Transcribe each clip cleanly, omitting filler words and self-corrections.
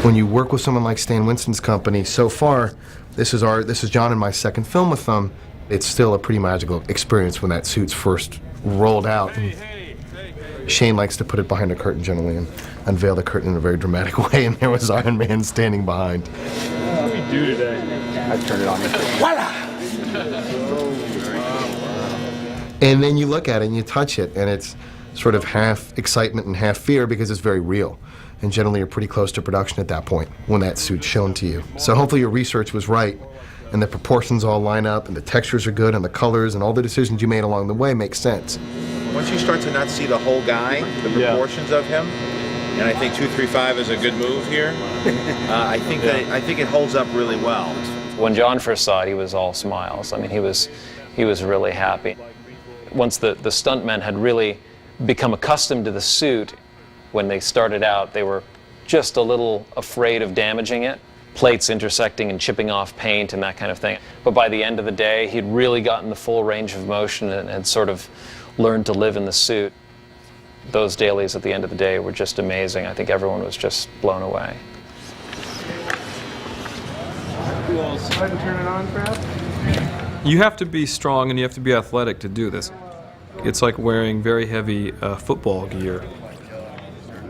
When you work with someone like Stan Winston's company, so far, this is John and my second film with them. It's still a pretty magical experience when that suit's first rolled out. Shane likes to put it behind a curtain generally and unveil the curtain in a very dramatic way, and there was Iron Man standing behind. What do we do today? I turned it on. Voila! And then you look at it and you touch it, and it's sort of half excitement and half fear because it's very real. And generally you're pretty close to production at that point when that suit's shown to you. So hopefully your research was right, and the proportions all line up, and the textures are good, and the colors, and all the decisions you made along the way make sense. Once you start to not see the whole guy, the proportions of him, and I think 235 is a good move here. I think it holds up really well. When John first saw it, he was all smiles. I mean, he was really happy. Once the stuntmen had really become accustomed to the suit, when they started out, they were just a little afraid of damaging it. Plates intersecting and chipping off paint and that kind of thing. But by the end of the day, he'd really gotten the full range of motion and had sort of learned to live in the suit. Those dailies at the end of the day were just amazing. I think everyone was just blown away. Cool. So I can turn it on, Brad? You have to be strong and you have to be athletic to do this. It's like wearing very heavy football gear.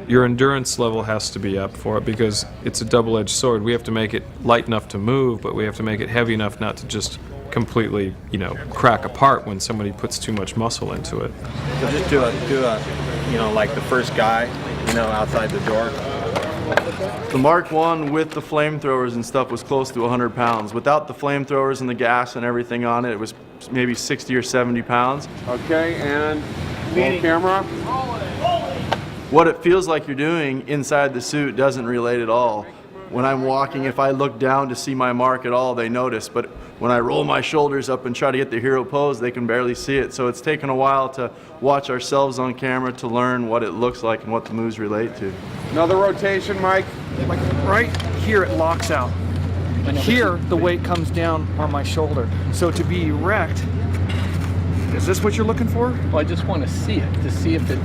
Your endurance level has to be up for it because it's a double-edged sword. We have to make it light enough to move, but we have to make it heavy enough not to just completely, crack apart when somebody puts too much muscle into it. So just do a, like the first guy, outside the door. The Mark I with the flamethrowers and stuff was close to 100 pounds. Without the flamethrowers and the gas and everything on it, it was maybe 60 or 70 pounds. Okay, and roll camera. What it feels like you're doing inside the suit doesn't relate at all. When I'm walking, if I look down to see my mark at all, they notice. But when I roll my shoulders up and try to get the hero pose, they can barely see it. So it's taken a while to watch ourselves on camera to learn what it looks like and what the moves relate to. Another rotation, Mike. Like right here it locks out. Here the weight comes down on my shoulder. So to be erect, is this what you're looking for? Well, I just want to see it, to see if it,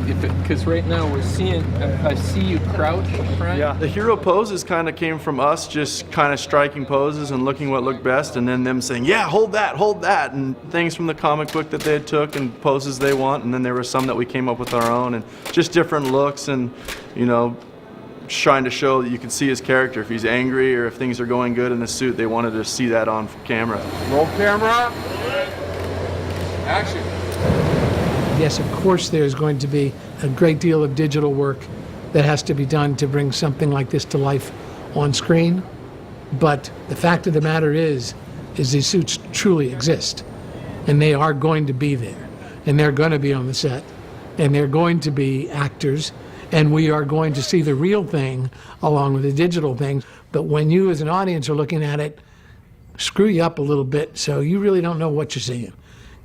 because right now we're seeing, I see you crouch, right? Yeah. The hero poses kind of came from us just kind of striking poses and looking what looked best, and then them saying, yeah, hold that, and things from the comic book that they had took and poses they want, and then there were some that we came up with our own, and just different looks and, trying to show that you can see his character. If he's angry or if things are going good in the suit, they wanted to see that on camera. Roll camera. Action. Yes, of course there's going to be a great deal of digital work that has to be done to bring something like this to life on screen. But the fact of the matter is these suits truly exist. And they are going to be there. And they're going to be on the set. And they're going to be actors. And we are going to see the real thing along with the digital thing. But when you as an audience are looking at it, screw you up a little bit so you really don't know what you're seeing.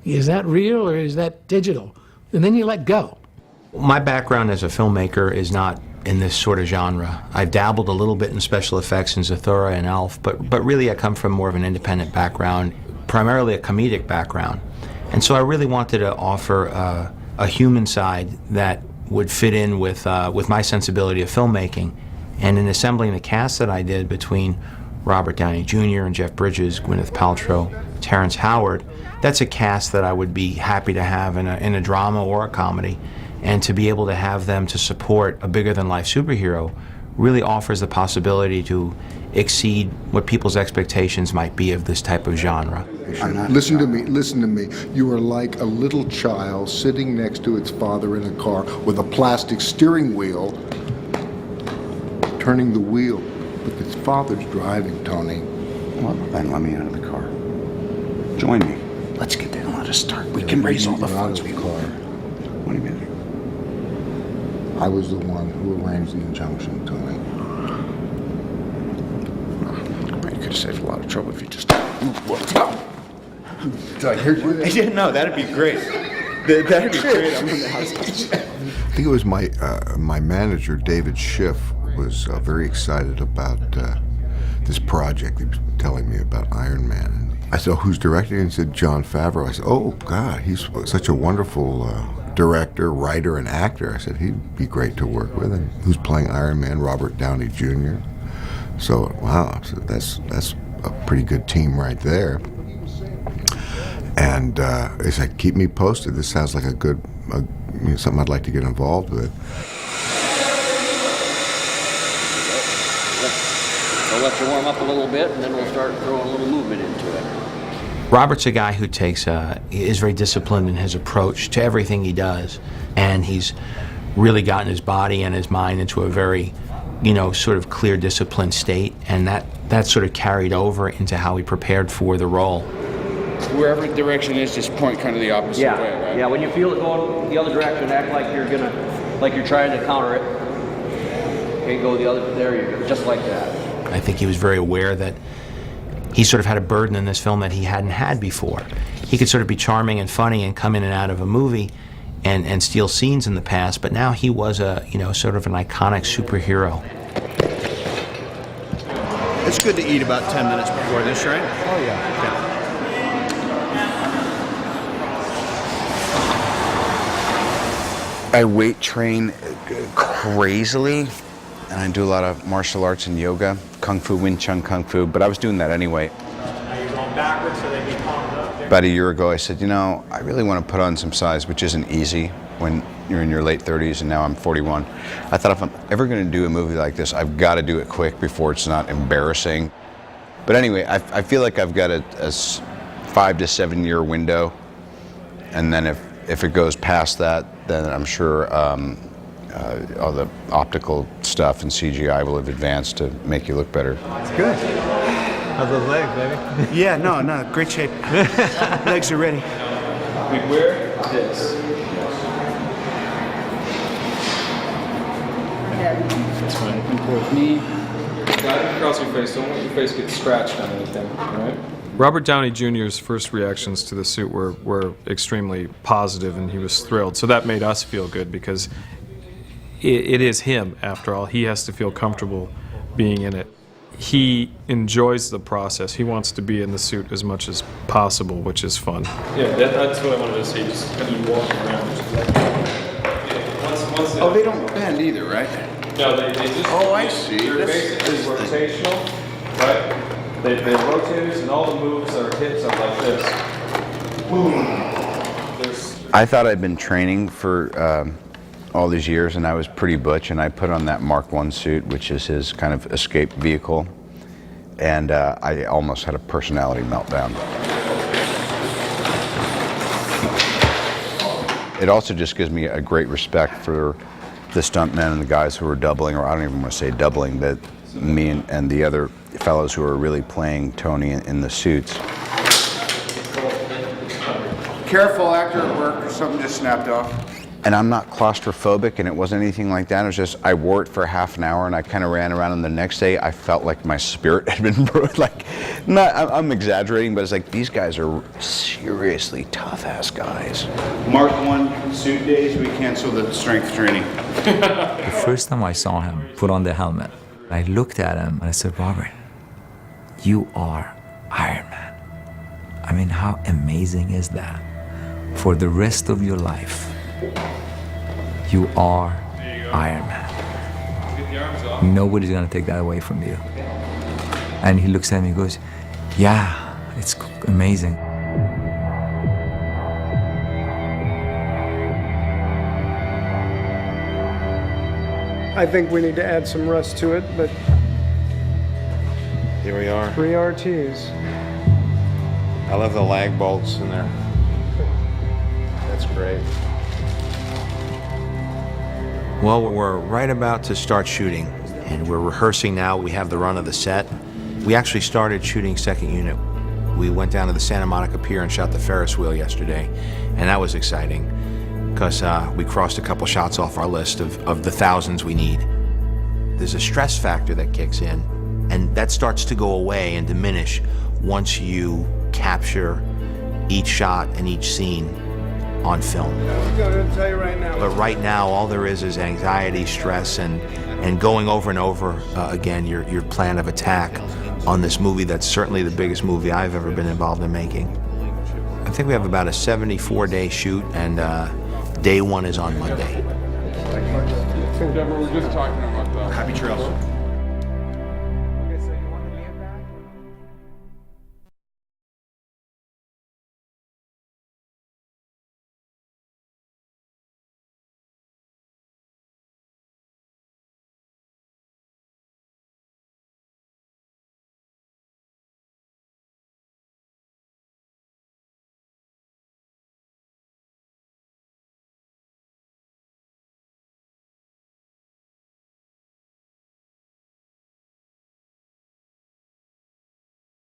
Is that real or is that digital? And then you let go. My background as a filmmaker is not in this sort of genre. I've dabbled a little bit in special effects in Zathura and Elf, but really I come from more of an independent background, primarily a comedic background. And so I really wanted to offer a human side that would fit in with my sensibility of filmmaking. And in assembling the cast that I did between Robert Downey Jr. and Jeff Bridges, Gwyneth Paltrow, Terrence Howard, that's a cast that I would be happy to have in a drama or a comedy, and to be able to have them to support a bigger-than-life superhero really offers the possibility to exceed what people's expectations might be of this type of genre. Listen to me. You are like a little child sitting next to its father in a car with a plastic steering wheel, turning the wheel, but its father's driving, Tony. Well, then let me out of the car. Join me. Let's get there and let us start. We can raise all the funds we car. What do you mean? I was the one who arranged the injunction, Tony. You could have saved a lot of trouble if you just... Did I hear you? Yeah, no, that'd be great. That'd be great. I'm in the house. I think it was my manager, David Schiff, was very excited about this project. He was telling me about Iron Man. And I said, oh, who's directing? And he said, Jon Favreau. I said, oh, God, he's such a wonderful director, writer, and actor. I said, he'd be great to work with. And who's playing Iron Man? Robert Downey Jr. So wow, so that's a pretty good team right there. And he said, keep me posted. This sounds like something I'd like to get involved with. We'll let you warm up a little bit, and then we'll start throwing a little movement into it. Robert's a guy who is very disciplined in his approach to everything he does, and he's really gotten his body and his mind into a very, sort of clear, disciplined state, and that sort of carried over into how he prepared for the role. Wherever the direction is, just point kind of the opposite way, right? Yeah, when you feel it going the other direction, act like you're trying to counter it. Okay, go the other, there you go, just like that. I think he was very aware that he sort of had a burden in this film that he hadn't had before. He could sort of be charming and funny and come in and out of a movie and steal scenes in the past, but now he was sort of an iconic superhero. It's good to eat about 10 minutes before this, right? Oh, yeah. Okay. I weight train crazily, and I do a lot of martial arts and yoga, Kung Fu, Wing Chun Kung Fu, but I was doing that anyway. Now you're going backwards so they get pumped up. About a year ago, I said, I really want to put on some size, which isn't easy when you're in your late 30s, and now I'm 41. I thought if I'm ever going to do a movie like this, I've got to do it quick before it's not embarrassing. But anyway, I feel like I've got a 5 to 7 year window, and then if it goes past that, then I'm sure all the optical stuff and CGI will have advanced to make you look better. It's good. How's those legs, baby? Yeah, no, great shape. Legs are ready. We wear this. That's fine. With me. Guide across your face. Don't let your face get scratched on anything, all right? Robert Downey Jr.'s first reactions to the suit were extremely positive, and he was thrilled. So that made us feel good because it is him, after all. He has to feel comfortable being in it. He enjoys the process. He wants to be in the suit as much as possible, which is fun. Yeah, that's what I wanted to see. Just kind of walking around. Oh, they don't bend either, right? No, they just... Oh, I see. They're basically rotational, right? They rotate, and all the moves that are hits are like this. Boom. I thought I'd been training for all these years, and I was pretty butch, and I put on that Mark I suit, which is his kind of escape vehicle, and I almost had a personality meltdown. It also just gives me a great respect for the stuntmen and the guys who are doubling, or I don't even want to say doubling, but me and the other fellows who are really playing Tony in the suits. Careful, actor at work, or something just snapped off. And I'm not claustrophobic, and it wasn't anything like that. It was just, I wore it for half an hour, and I kind of ran around, and the next day I felt like my spirit had been broken. I'm exaggerating, but it's like, these guys are seriously tough-ass guys. Mark I suit days, we cancel the strength training. The first time I saw him put on the helmet, I looked at him and I said, Robert, you are Iron Man. I mean, how amazing is that? For the rest of your life, you are Iron Man. Nobody's gonna take that away from you. And he looks at me and goes, yeah, it's amazing. I think we need to add some rust to it, but Here we are. 3 RTs. I love the lag bolts in there. That's great. Well, we're right about to start shooting, and we're rehearsing now. We have the run of the set. We actually started shooting second unit. We went down to the Santa Monica Pier and shot the Ferris wheel yesterday, and that was exciting because we crossed a couple shots off our list of the thousands we need. There's a stress factor that kicks in, and that starts to go away and diminish once you capture each shot and each scene on film. I'm going to tell you right now. But right now, all there is anxiety, stress, and going over and over again your plan of attack on this movie that's certainly the biggest movie I've ever been involved in making. I think we have about a 74-day shoot, and day one is on Monday. We're just talking